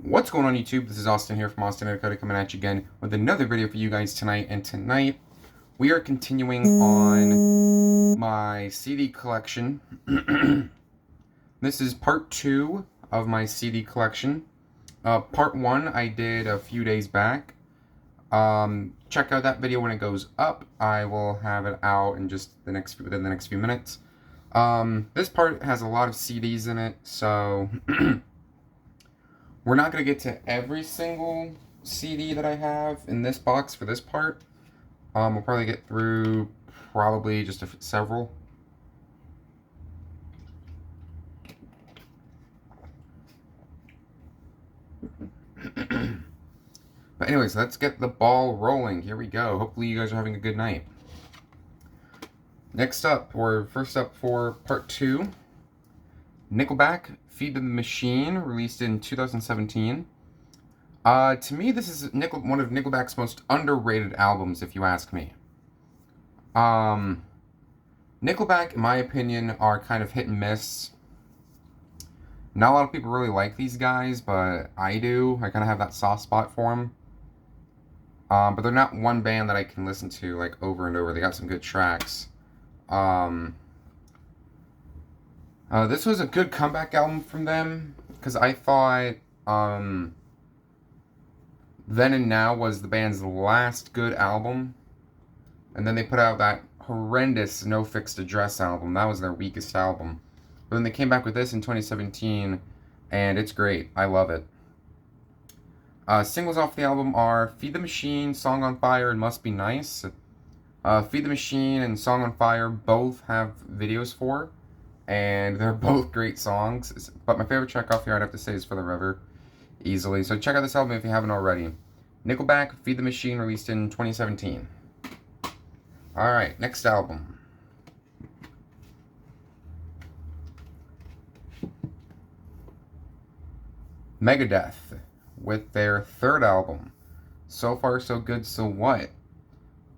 What's going on YouTube? This is Austin here from Austin Dakota coming at you again with another video for you guys tonight. And tonight we are continuing on my CD collection. This is part 2 of my CD collection. Part 1 I did a few days back. Check out that video when it goes up. I will have it out in just within the next few minutes. This part has a lot of CDs in it, so we're not going to get to every single CD that I have in this box for this part. We'll probably get through just several. But anyways, let's get the ball rolling. Here we go. Hopefully you guys are having a good night. First up for part 2, Nickelback, Feed the Machine, released in 2017. To me, this is one of Nickelback's most underrated albums, if you ask me. Nickelback, in my opinion, are kind of hit and miss. Not a lot of people really like these guys, but I do. I kind of have that soft spot for them. But they're not one band that I can listen to like over and over. They got some good tracks. This was a good comeback album from them, because I thought Then and Now was the band's last good album, and then they put out that horrendous No Fixed Address album. That was their weakest album. But then they came back with this in 2017, and it's great. I love it. Singles off the album are Feed the Machine, Song on Fire, and Must Be Nice. Feed the Machine and Song on Fire both have videos for, and they're both great songs. But my favorite track off here, I'd have to say, is For the River, easily. So check out this album if you haven't already. Nickelback, Feed the Machine, released in 2017. Alright, next album. Megadeth, with their third album, So Far So Good So What.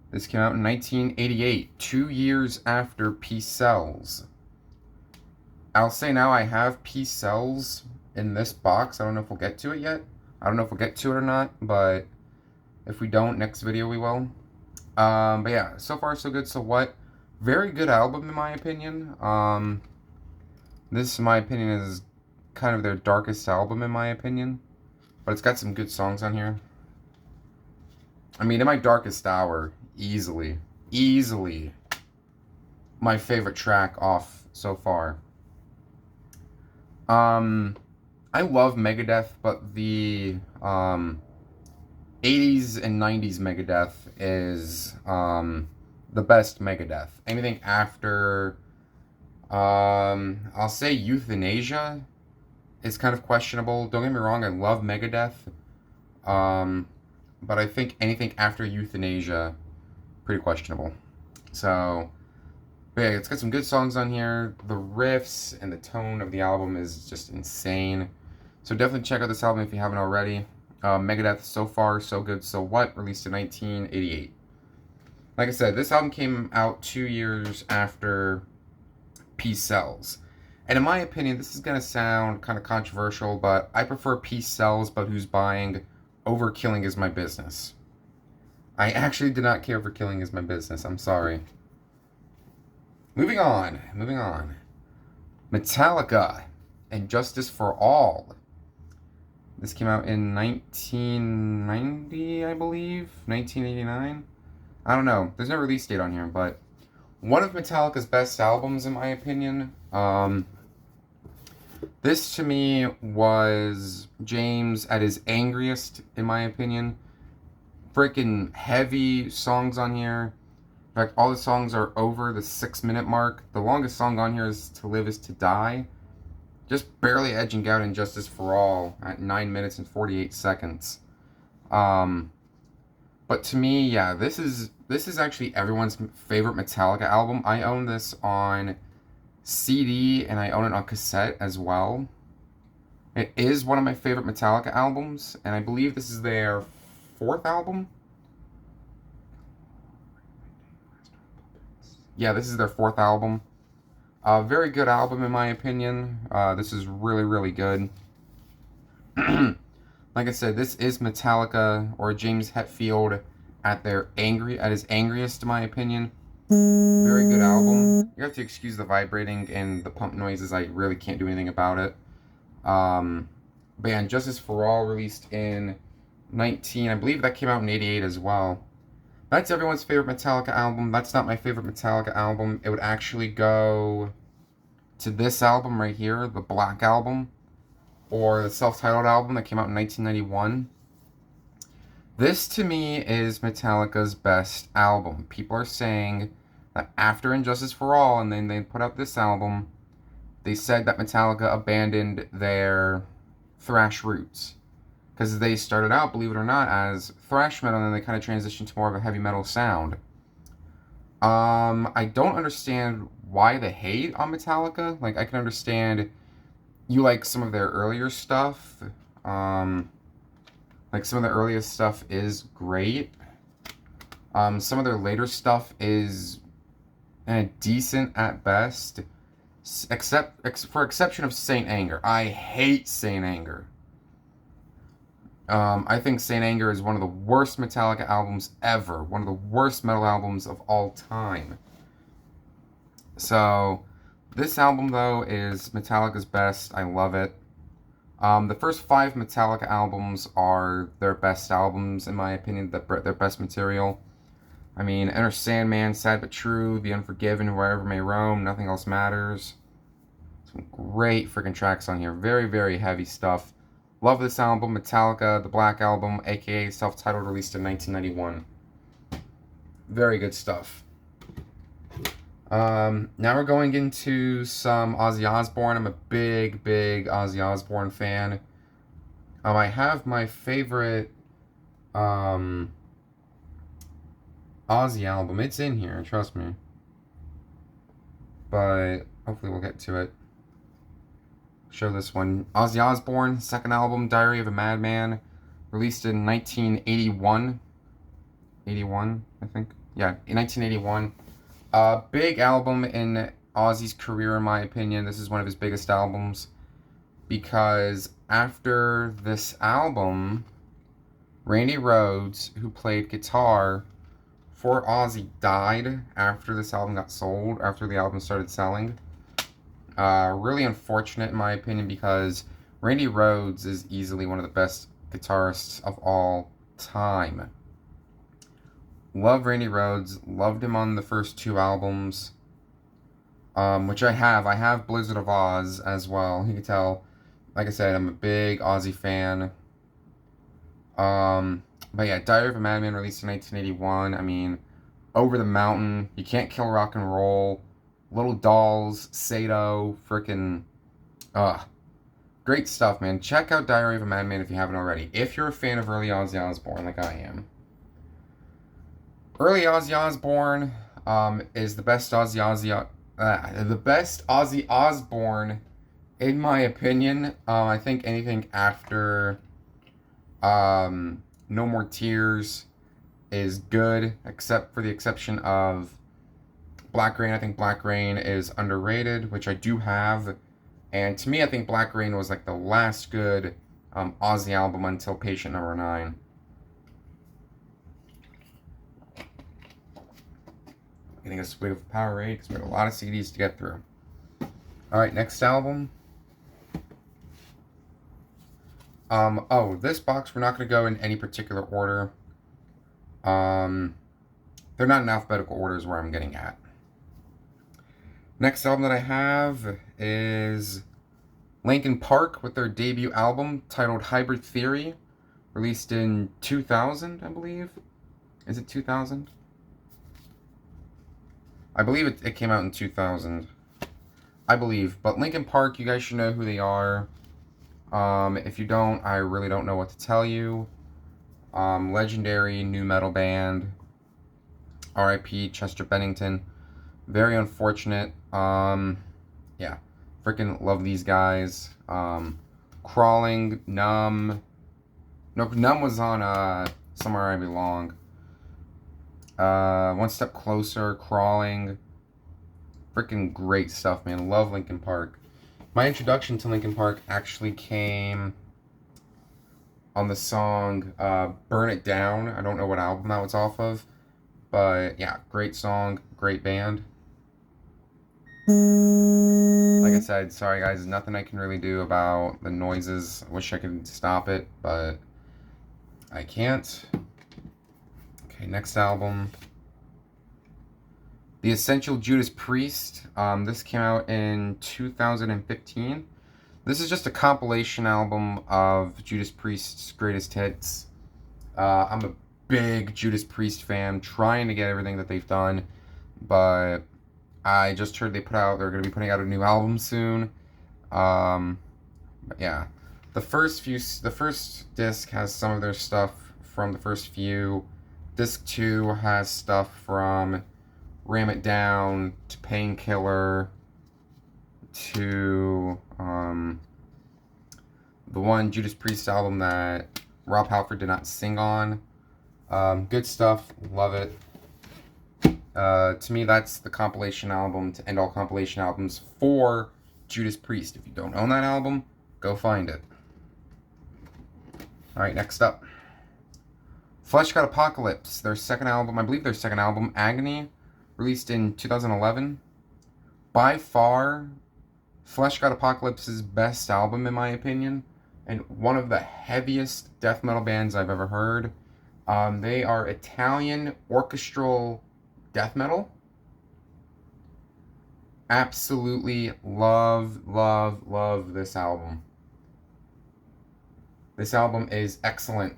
This came out in 1988, 2 years after Peace Sells. I'll say now I have Peace Sells in this box. I don't know if we'll get to it yet. I don't know if we'll get to it or not, but if we don't, next video we will. But yeah, So Far So Good So What. Very good album in my opinion. This, in my opinion, is kind of their darkest album in my opinion. But it's got some good songs on here. I mean, in my darkest hour, easily my favorite track off so far. I love Megadeth, but the 80s and 90s Megadeth is the best Megadeth. Anything after, I'll say Euthanasia is kind of questionable. Don't get me wrong, I love Megadeth. But I think anything after Euthanasia, pretty questionable. So, but yeah, it's got some good songs on here. The riffs and the tone of the album is just insane. So definitely check out this album if you haven't already. Megadeth, So Far So Good So What, released in 1988. Like I said, this album came out 2 years after Peace Sells. And in my opinion, this is going to sound kind of controversial, but I prefer Peace Sells, but Who's Buying over Killing Is My Business. I actually did not care for Killing Is My Business. I'm sorry. Moving on. Metallica and Justice for All. This came out in 1990, I believe. 1989. I don't know. There's no release date on here, but one of Metallica's best albums, in my opinion. This, to me, was James at his angriest, in my opinion. Freaking heavy songs on here. In fact, all the songs are over the 6-minute mark. The longest song on here is To Live Is To Die. Just barely edging out Justice for All at 9 minutes and 48 seconds. But to me, yeah, this is actually everyone's favorite Metallica album. I own this on CD and I own it on cassette as well. It is one of my favorite Metallica albums, and I believe this is their 4th album. Yeah, this is their 4th album. Very good album in my opinion. This is really, really good. Like I said, this is Metallica or James Hetfield at his angriest, in my opinion. Very good album. You have to excuse the vibrating and the pump noises. I really can't do anything about it. But yeah, Justice for All released in I believe that came out in 88 as well. That's everyone's favorite Metallica album. That's not my favorite Metallica album. It would actually go to this album right here, the Black Album, or the self-titled album that came out in 1991. This, to me, is Metallica's best album. People are saying that after Injustice for All, and then they put out this album, they said that Metallica abandoned their thrash roots. Because they started out, believe it or not, as thrash metal, and then they kind of transitioned to more of a heavy metal sound. I don't understand why the hate on Metallica. Like, I can understand you like some of their earlier stuff. Like, some of the earliest stuff is great. Some of their later stuff is decent at best. For exception of Saint Anger. I hate Saint Anger. I think Saint Anger is one of the worst Metallica albums ever. One of the worst metal albums of all time. So, this album, though, is Metallica's best. I love it. The first 5 Metallica albums are their best albums, in my opinion, their best material. I mean, Enter Sandman, Sad But True, The Unforgiven, Wherever May Roam, Nothing Else Matters. Some great freaking tracks on here. Very, very heavy stuff. Love this album, Metallica, the Black Album, aka self-titled, released in 1991. Very good stuff. Now we're going into some Ozzy Osbourne. I'm a big, big Ozzy Osbourne fan. I have my favorite Ozzy album. It's in here, trust me. But hopefully we'll get to it. Show this one. Ozzy Osbourne, second album, Diary of a Madman, released in 1981. 81, I think. Yeah, in 1981. Big album in Ozzy's career, in my opinion. This is one of his biggest albums. Because after this album, Randy Rhoads, who played guitar for Ozzy, died after this album got sold, after the album started selling. Really unfortunate, in my opinion, because Randy Rhoads is easily one of the best guitarists of all time. Love Randy Rhoads. Loved him on the first 2 albums, which I have. I have Blizzard of Oz as well. You can tell, like I said, I'm a big Ozzy fan. But yeah, Diary of a Madman, released in 1981. I mean, Over the Mountain, You Can't Kill Rock and Roll, Little Dolls, Sato, frickin', great stuff, man. Check out Diary of a Madman if you haven't already. If you're a fan of early Ozzy Osbourne, like I am. Early Ozzy Osbourne is the best Ozzy Osbourne, in my opinion. I think anything after No More Tears is good, except for the exception of Black Rain. I think Black Rain is underrated, which I do have. And to me, I think Black Rain was like the last good Ozzy album until Patient Number 9. Getting a swig of Powerade because we have a lot of CDs to get through. Alright, next album. This box, we're not going to go in any particular order. They're not in alphabetical order is where I'm getting at. Next album that I have is Linkin Park with their debut album titled Hybrid Theory, released in 2000, I believe. Is it 2000? I believe it came out in 2000. I believe. But Linkin Park, you guys should know who they are. If you don't, I really don't know what to tell you. Legendary new metal band. R.I.P. Chester Bennington. Very unfortunate. Yeah. Freaking love these guys. Crawling, Numb. Nope, Numb was on Somewhere I Belong. One Step Closer, Crawling. Freaking great stuff, man. Love Linkin Park. My introduction to Linkin Park actually came on the song Burn It Down. I don't know what album that was off of, but yeah, great song, great band. Like I said, sorry guys, nothing I can really do about the noises. I wish I could stop it, but I can't. Okay, next album. The Essential Judas Priest. This came out in 2015. This is just a compilation album of Judas Priest's greatest hits. I'm a big Judas Priest fan, trying to get everything that they've done, but I just heard they're going to be putting out a new album soon. But yeah, the first disc has some of their stuff from the first few. Disc 2 has stuff from Ram It Down to Painkiller to the one Judas Priest album that Rob Halford did not sing on. Good stuff, love it. To me, that's the compilation album to end all compilation albums for Judas Priest. If you don't own that album, go find it. Alright, next up. Fleshgod Apocalypse, their second album, I believe their second album, Agony, released in 2011. By far, Fleshgod Apocalypse's best album, in my opinion, and one of the heaviest death metal bands I've ever heard. They are Italian orchestral death metal. Absolutely love, love, love this album. This album is excellent.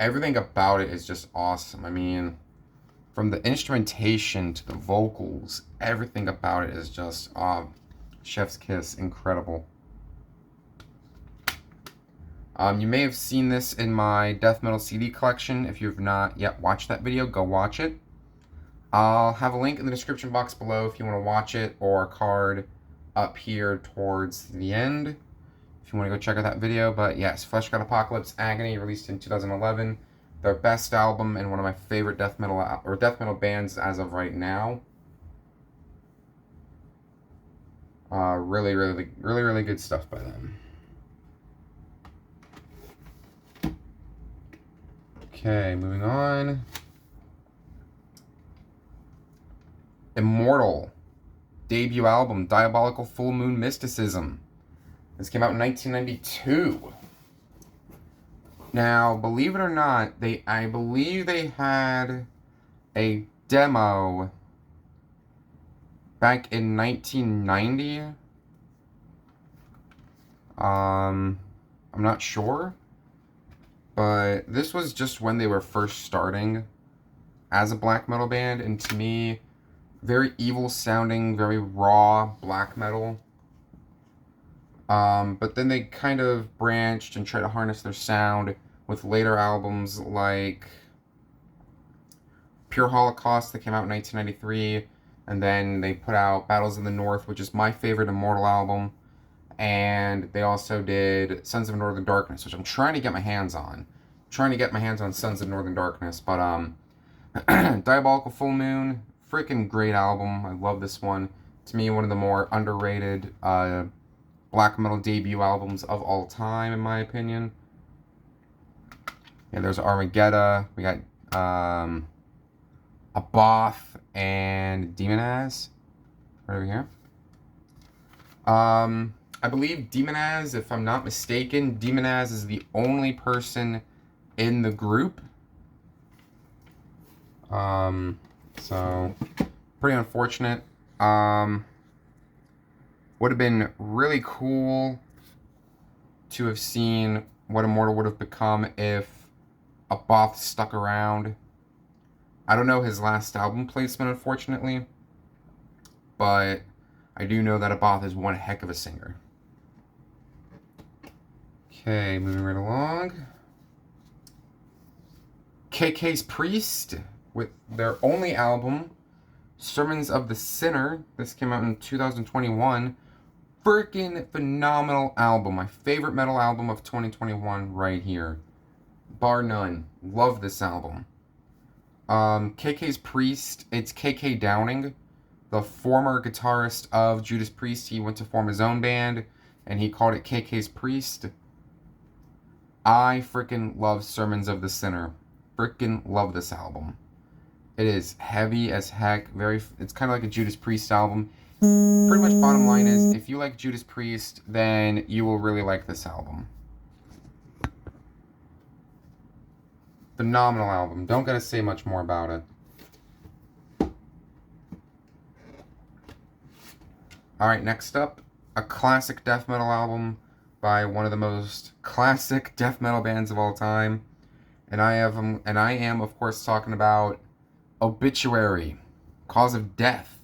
Everything about it is just awesome. I mean, from the instrumentation to the vocals, everything about it is just chef's kiss, incredible. You may have seen this in my death metal CD collection. If you have not yet watched that video, go watch it. I'll have a link in the description box below if you want to watch it, or a card up here towards the end if you want to go check out that video. But yes, Fleshgod Apocalypse, Agony, released in 2011. Their best album and one of my favorite death metal bands as of right now. Really, really, really, really good stuff by them. Okay, moving on. Immortal, debut album, Diabolical Full Moon Mysticism. This came out in 1992. Now, believe it or not, I believe they had a demo back in 1990. I'm not sure, but this was just when they were first starting as a black metal band, and to me, very evil sounding, very raw black metal. But then they kind of branched and tried to harness their sound with later albums like Pure Holocaust that came out in 1993, and then they put out Battles in the North, which is my favorite Immortal album, and they also did Sons of Northern Darkness, which I'm trying to get my hands on. Sons of Northern Darkness, but Diabolical Full Moon, freaking great album. I love this one. To me, one of the more underrated black metal debut albums of all time, in my opinion. Yeah, there's Armageddon. We got Abath and Demonaz right over here. I believe Demonaz, if I'm not mistaken, Demonaz is the only person in the group. So pretty unfortunate. Would have been really cool to have seen what Immortal would have become if Abath stuck around. I don't know his last album placement, unfortunately, but I do know that Abath is one heck of a singer. Okay, moving right along. KK's Priest with their only album, Sermons of the Sinner. This came out in 2021. Freaking phenomenal album. My favorite metal album of 2021 right here. Bar none. Love this album. KK's Priest, it's KK Downing, the former guitarist of Judas Priest. He went to form his own band, and he called it KK's Priest. I freaking love Sermons of the Sinner. Freaking love this album. It is heavy as heck. It's kind of like a Judas Priest album. Pretty much bottom line is, if you like Judas Priest, then you will really like this album. Phenomenal album. Don't gotta say much more about it. Alright, next up, a classic death metal album by one of the most classic death metal bands of all time. And I am of course talking about Obituary, Cause of Death.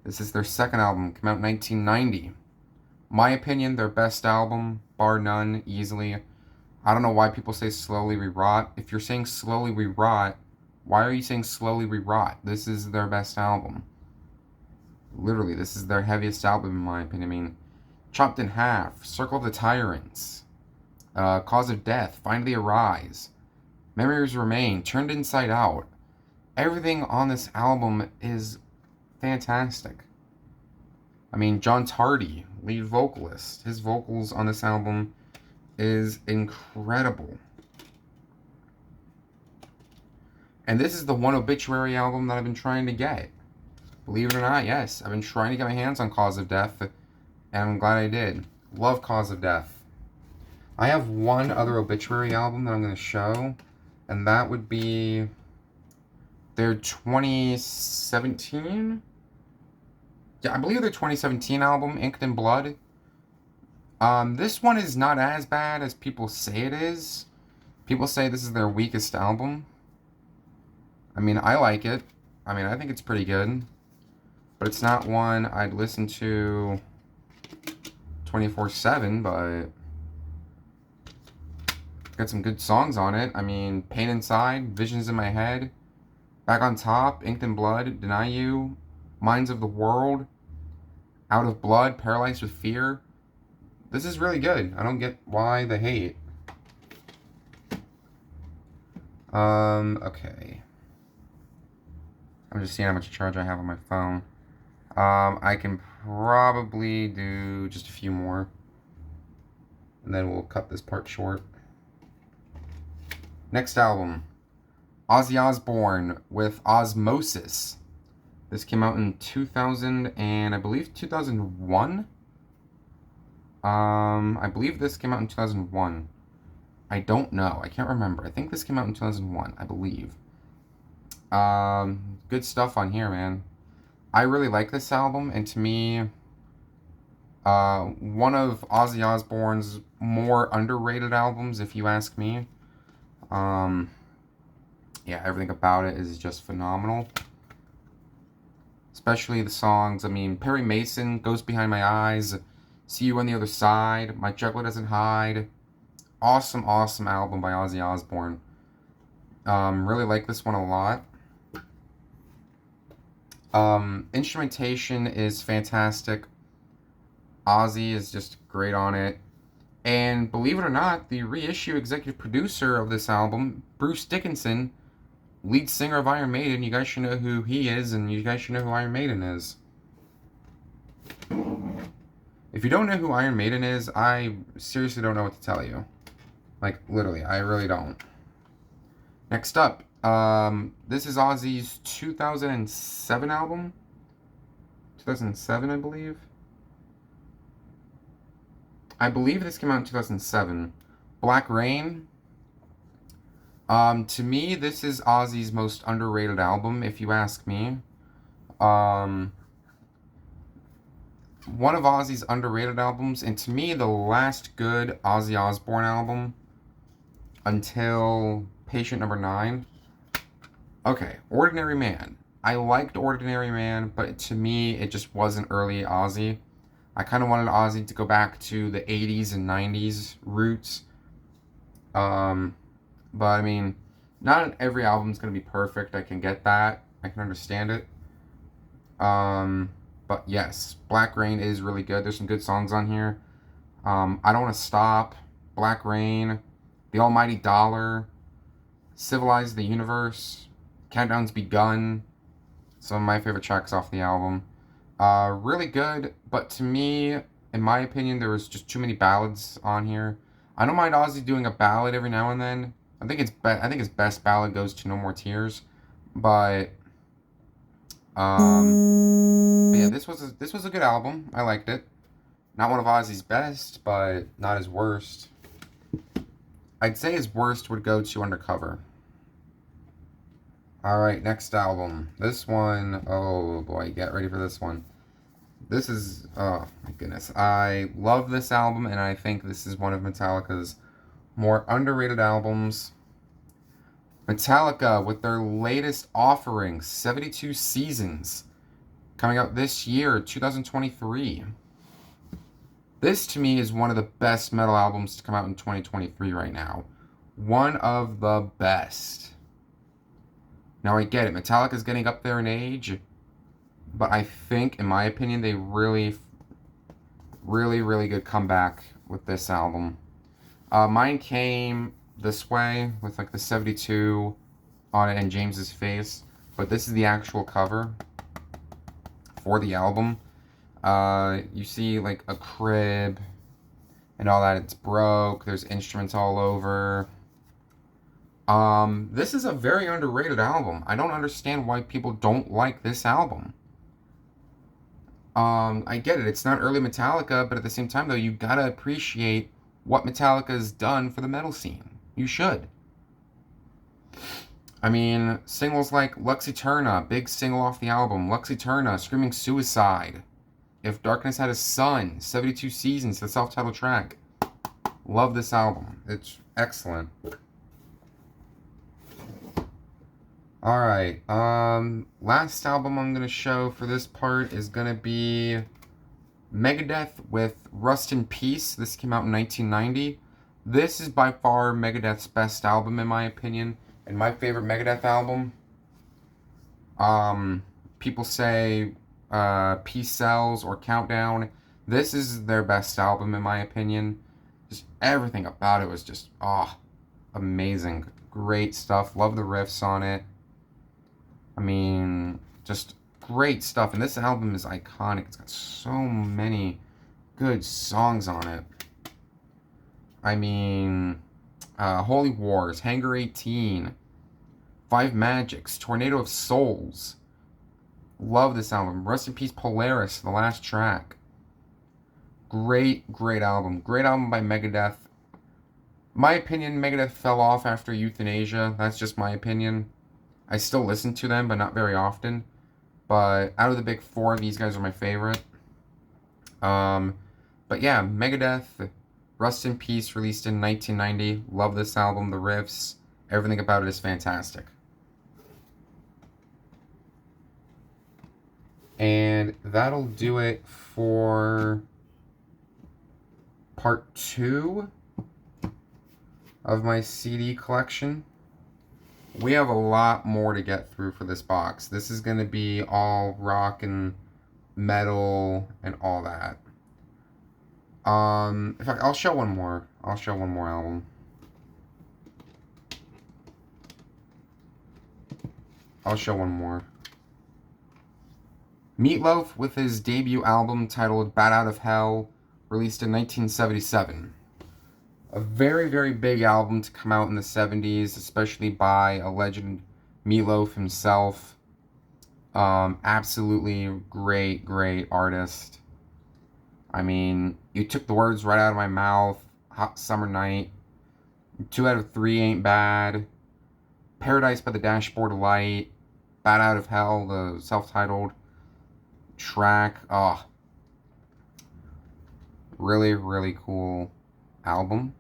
This is their second album, came out in 1990. My opinion, their best album, bar none, easily. I don't know why people say Slowly We Rot. If you're saying Slowly We Rot, why are you saying Slowly We Rot? This is their best album. Literally, this is their heaviest album in my opinion. I mean, Chopped in Half, Circle of the Tyrants, Cause of Death, Finally Arise, Memories Remain, Turned Inside Out. Everything on this album is fantastic. I mean, John Tardy, lead vocalist, his vocals on this album is incredible. And this is the one Obituary album that I've been trying to get. Believe it or not, yes. I've been trying to get my hands on Cause of Death, and I'm glad I did. Love Cause of Death. I have one other Obituary album that I'm going to show, and that would be their 2017? Yeah, I believe their 2017 album, Inked in Blood. This one is not as bad as people say it is. People say this is their weakest album. I mean, I like it. I mean, I think it's pretty good. But it's not one I'd listen to 24/7, but it's got some good songs on it. I mean, Pain Inside, Visions in My Head, Back on Top, Inked in Blood, Deny You, Minds of the World, Out of Blood, Paralyzed with Fear. This is really good. I don't get why the hate. Okay. I'm just seeing how much charge I have on my phone. I can probably do just a few more, and then we'll cut this part short. Next album, Ozzy Osbourne with Osmosis. This came out in 2000 and I believe 2001. I believe this came out in 2001. I don't know. I can't remember. I think this came out in 2001, I believe. Good stuff on here, man. I really like this album, and to me, one of Ozzy Osbourne's more underrated albums, if you ask me. Yeah, everything about it is just phenomenal. Especially the songs. I mean, Perry Mason, Ghost Behind My Eyes, See You on the Other Side, My Juggler Doesn't Hide. Awesome, awesome album by Ozzy Osbourne. Really like this one a lot. Instrumentation is fantastic. Ozzy is just great on it. And believe it or not, the reissue executive producer of this album, Bruce Dickinson, lead singer of Iron Maiden. You guys should know who he is, and you guys should know who Iron Maiden is. If you don't know who Iron Maiden is, I seriously don't know what to tell you. Like, literally, I really don't. Next up, this is Ozzy's 2007 album. 2007, I believe. I believe this came out in 2007. Black Rain. To me, this is Ozzy's most underrated album, if you ask me. One of Ozzy's underrated albums, and to me, the last good Ozzy Osbourne album until Patient Number 9. Okay, Ordinary Man. I liked Ordinary Man, but to me, it just wasn't early Ozzy. I kind of wanted Ozzy to go back to the 80s and 90s roots. But I mean, not every album's going to be perfect. I can get that. I can understand it. But yes, Black Rain is really good. There's some good songs on here. I Don't Want to Stop, Black Rain, The Almighty Dollar, Civilize the Universe, Countdown's Begun. Some of my favorite tracks off the album. Really good, but to me, in my opinion, there was just too many ballads on here. I don't mind Ozzy doing a ballad every now and then. I think his best ballad goes to No More Tears, but yeah, this was a good album. I liked it. Not one of Ozzy's best, but not his worst. I'd say his worst would go to Undercover. Alright, next album. This one, oh boy, get ready for this one. This is, oh my goodness. I love this album, and I think this is one of Metallica's more underrated albums. Metallica with their latest offering, 72 Seasons, coming out this year, 2023. This, to me, is one of the best metal albums to come out in 2023 right now. One of the best. Now, I get it. Metallica's getting up there in age, but I think, in my opinion, they really good comeback with this album. Mine came this way with like the 72 on it and James's face, but this is the actual cover for the album. You see like a crib and all that. It's broke. There's instruments all over. This is a very underrated album. I don't understand why people don't like this album. I get it. It's not early Metallica, but at the same time, though, you gotta appreciate what Metallica's done for the metal scene. You should. I mean, singles like Lux Eterna, big single off the album. Lux Eterna, Screaming Suicide. If Darkness Had a Sun, 72 Seasons, the self-titled track. Love this album. It's excellent. Alright, last album I'm going to show for this part is going to be Megadeth with Rust in Peace. This came out in 1990. This is by far Megadeth's best album, in my opinion, and my favorite Megadeth album. People say Peace Sells or Countdown. This is their best album, in my opinion. Just everything about it was just, amazing. Great stuff. Love the riffs on it. I mean, just great stuff. And this album is iconic. It's got so many good songs on it. I mean, Holy Wars, Hangar 18, Five Magics, Tornado of Souls. Love this album. Rest in Peace, Polaris, the last track. Great album. Great album by Megadeth. My opinion, Megadeth fell off after Euthanasia. That's just my opinion. I still listen to them, but not very often. But out of the big four, these guys are my favorite. But yeah, Megadeth, Rust in Peace, released in 1990. Love this album, the riffs, everything about it is fantastic. And that'll do it for part 2 of my CD collection. We have a lot more to get through for this box. This is going to be all rock and metal and all that. In fact, I'll show one more. I'll show one more album. I'll show one more. Meatloaf with his debut album titled Bat Out of Hell, released in 1977. A very big album to come out in the 70s, especially by a legend, Meatloaf himself. Absolutely great artist. I mean, you took the words right out of my mouth. Hot Summer Night. 2 out of 3 Ain't Bad. Paradise by the Dashboard Light. Bat Out of Hell, the self-titled track. Really cool album.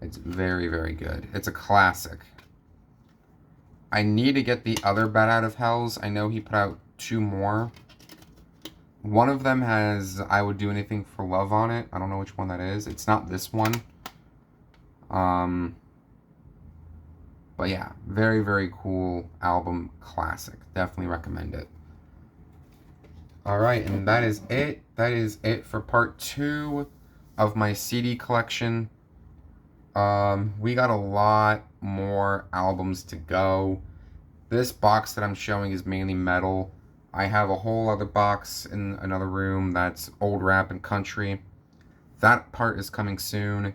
It's very good. It's a classic. I need to get the other Bat Out of Hells. I know he put out 2 more. One of them has I Would Do Anything for Love on it. I don't know which one that is. It's not this one. But yeah, very cool album. Classic. Definitely recommend it. Alright, and that is it. That is it for part 2 of my CD collection. We got a lot more albums to go. This box that I'm showing is mainly metal. I have a whole other box in another room that's old rap and country. That part is coming soon.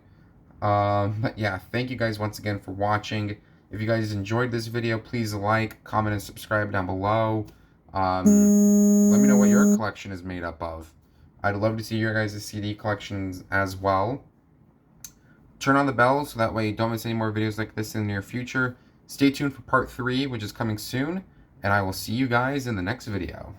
But yeah, thank you guys once again for watching. If you guys enjoyed this video, please like, comment, and subscribe down below. Let me know what your collection is made up of. I'd love to see your guys' CD collections as well. Turn on the bell so that way you don't miss any more videos like this in the near future. Stay tuned for part 3, which is coming soon, and I will see you guys in the next video.